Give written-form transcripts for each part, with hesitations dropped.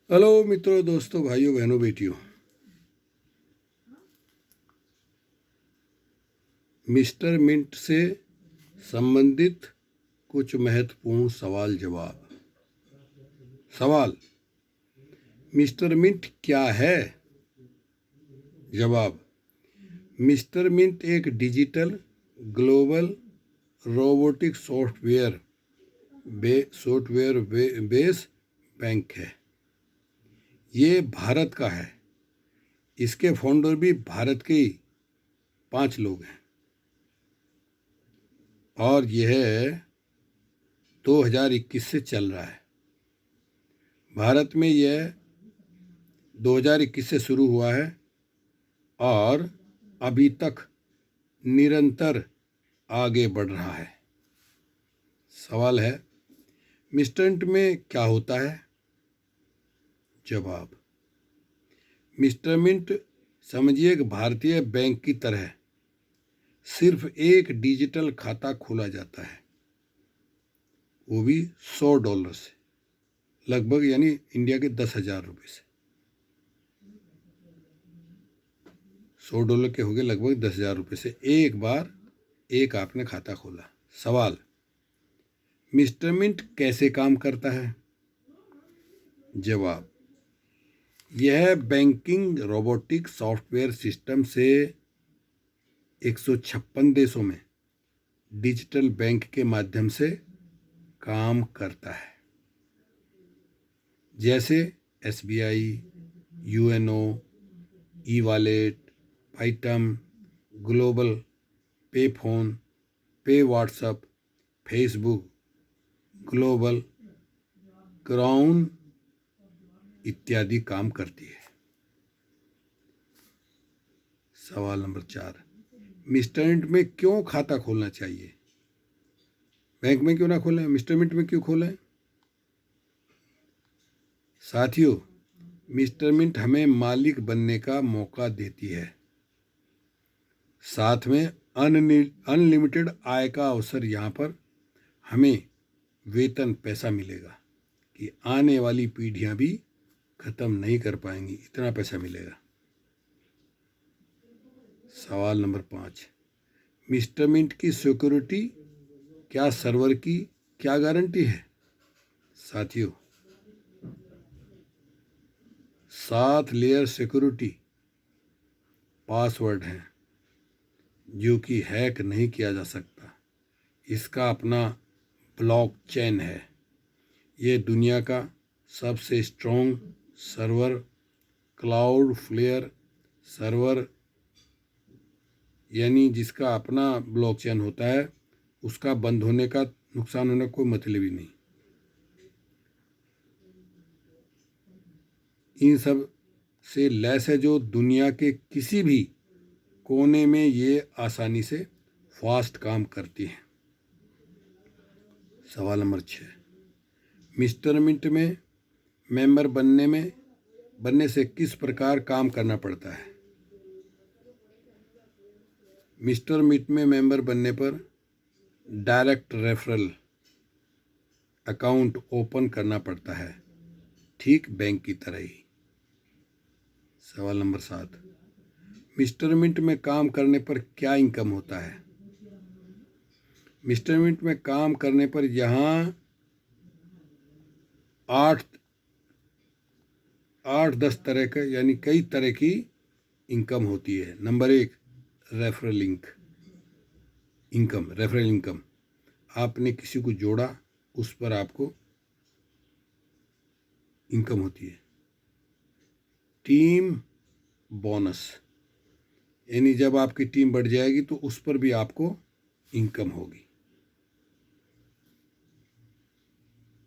Hello मित्रों, दोस्तों, भाइयों, बहनों, बेटियों। मिस्टर मिंट से संबंधित कुछ महत्वपूर्ण सवाल जवाब। सवाल: मिस्टर मिंट क्या है? जवाब: मिस्टर मिंट एक digital global robotic software base bank है। ये भारत का है। इसके फाउंडर भी भारत के 5 लोग हैं और यह 2021 से चल रहा है। भारत में यह 2021 से शुरू हुआ है और अभी तक निरंतर आगे बढ़ रहा है। सवाल है, मिस्टर मिंट में क्या होता है? जवाब: मिस्टर मिंट समझिए एक भारतीय बैंक की तरह सिर्फ एक डिजिटल खाता खोला जाता है, वो भी $100 से, लगभग, यानी इंडिया के 10,000 रुपये से। $100 के हो गए लगभग 10,000 रुपये से एक बार एक आपने खाता खोला। सवाल: मिस्टर मिंट कैसे काम करता है? जवाब: यह बैंकिंग रोबोटिक सॉफ्टवेयर सिस्टम से 156 देशों में डिजिटल बैंक के माध्यम से काम करता है, जैसे SBI, UNO, ई-वॉलेट, पाइटम, ग्लोबल पे फोन, पे व्हाट्सएप, फेसबुक, ग्लोबल क्राउन इत्यादि काम करती है। सवाल नंबर 4: मिस्टर मिंट में क्यों खाता खोलना चाहिए? बैंक में क्यों ना खोलें, मिस्टर मिंट में क्यों खोलें? साथियों, मिस्टर मिंट हमें मालिक बनने का मौका देती है, साथ में अनलिमिटेड आय का अवसर। यहाँ पर हमें वेतन पैसा मिलेगा कि आने वाली पीढ़ियां भी खत्म नहीं कर पाएंगी, इतना पैसा मिलेगा। सवाल नंबर 5: मिस्टर मिंट की सिक्योरिटी क्या सर्वर की क्या गारंटी है? साथियों, 7 लेयर सिक्योरिटी पासवर्ड है जो कि हैक नहीं किया जा सकता। इसका अपना ब्लॉकचेन है। ये दुनिया का सबसे स्ट्रॉन्ग सर्वर, क्लाउडफ्लेयर सर्वर, यानी जिसका अपना ब्लॉकचेन होता है, उसका बंद होने का, नुकसान होने का कोई मतलब ही नहीं। इन सब से लैस है, जो दुनिया के किसी भी कोने में ये आसानी से फास्ट काम करती है। सवाल नंबर 6: मिस्टर मिंट में मेंबर बनने से किस प्रकार काम करना पड़ता है? मिस्टर मिंट में मेंबर बनने पर डायरेक्ट रेफरल अकाउंट ओपन करना पड़ता है, ठीक बैंक की तरह ही। सवाल नंबर 7: मिस्टर मिंट में काम करने पर क्या इनकम होता है? मिस्टर मिंट में काम करने पर यहाँ 8-10 तरह का, यानी कई तरह की इनकम होती है। Number 1, referral income. आपने किसी को जोड़ा, उस पर आपको इनकम होती है। टीम बोनस, यानी जब आपकी टीम बढ़ जाएगी तो उस पर भी आपको इनकम होगी।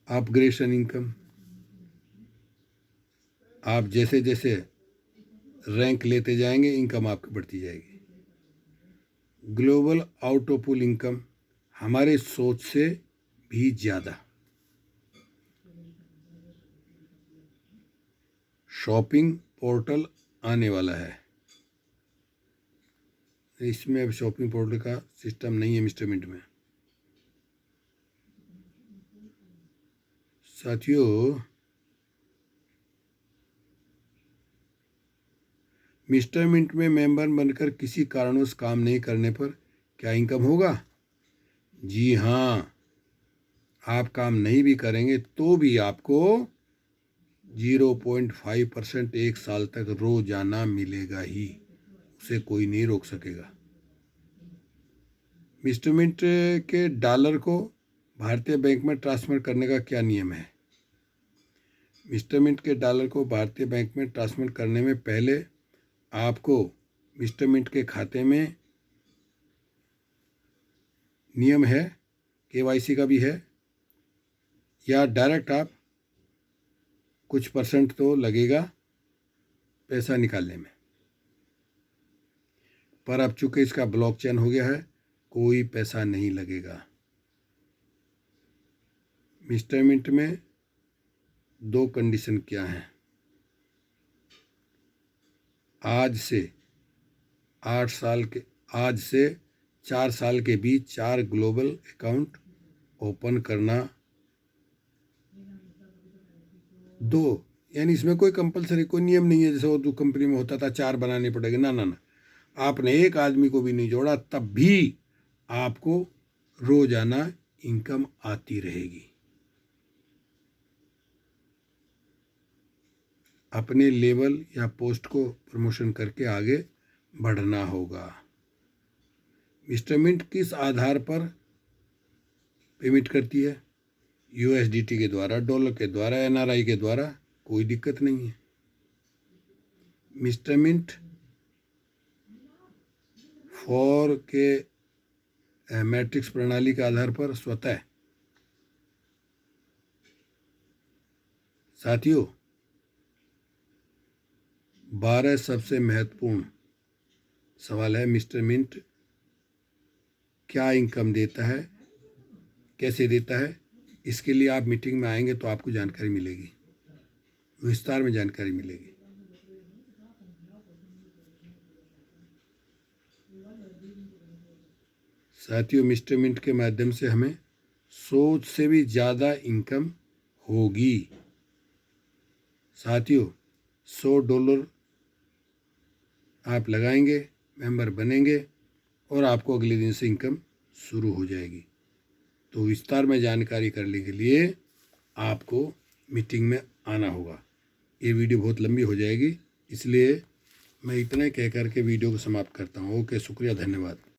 अपग्रेडेशन इनकम, आप जैसे जैसे रैंक लेते जाएंगे इनकम आपकी बढ़ती जाएगी। Global out of pool income, हमारे सोच से भी ज़्यादा। शॉपिंग पोर्टल आने वाला है, इसमें अब शॉपिंग पोर्टल का सिस्टम नहीं है मिस्टर मिंट में। साथियों, मिस्टर मिंट में मेंबर बनकर किसी कारणवश काम नहीं करने पर क्या इनकम होगा? जी हाँ, आप काम नहीं भी करेंगे तो भी आपको 0.5% एक साल तक रोजाना मिलेगा ही, उसे कोई नहीं रोक सकेगा। मिस्टर मिंट के डॉलर को भारतीय बैंक में ट्रांसफर करने का क्या नियम है? मिस्टर मिंट के डॉलर को भारतीय बैंक में ट्रांसफर करने में पहले आपको मिस्टर मिंट के खाते में नियम है, KYC का भी है, या डायरेक्ट आप कुछ % तो लगेगा पैसा निकालने में, पर अब चूंकि इसका ब्लॉकचेन हो गया है कोई पैसा नहीं लगेगा। मिस्टर मिंट में 2 कंडीशन क्या हैं? आज से 4 साल के बीच 4 ग्लोबल अकाउंट ओपन करना। 2, यानी इसमें कोई कंपलसरी कोई नियम नहीं है, जैसे वो 2 कंपनी में होता था 4 बनाने पड़ेंगे, ना ना ना, आपने एक आदमी को भी नहीं जोड़ा तब भी आपको रोजाना इनकम आती रहेगी। अपने लेवल या पोस्ट को प्रमोशन करके आगे बढ़ना होगा। मिस्टर मिंट किस आधार पर पेमेंट करती है? USDT के द्वारा, डॉलर के द्वारा, NRI के द्वारा, कोई दिक्कत नहीं है। मिस्टर मिंट फॉर के मैट्रिक्स प्रणाली के आधार पर स्वतः, साथियों 12 सबसे महत्वपूर्ण सवाल है, मिस्टर मिंट क्या इनकम देता है, कैसे देता है? इसके लिए आप मीटिंग में आएंगे तो आपको जानकारी मिलेगी, विस्तार में जानकारी मिलेगी। साथियों मिस्टर मिंट के माध्यम से हमें सोच से भी ज़्यादा इनकम होगी। साथियों $100 आप लगाएंगे, मेंबर बनेंगे और आपको अगले दिन से इनकम शुरू हो जाएगी। तो विस्तार में जानकारी करने के लिए आपको मीटिंग में आना होगा। ये वीडियो बहुत लंबी हो जाएगी, इसलिए मैं इतना कह करके वीडियो को समाप्त करता हूँ। ओके, शुक्रिया, धन्यवाद।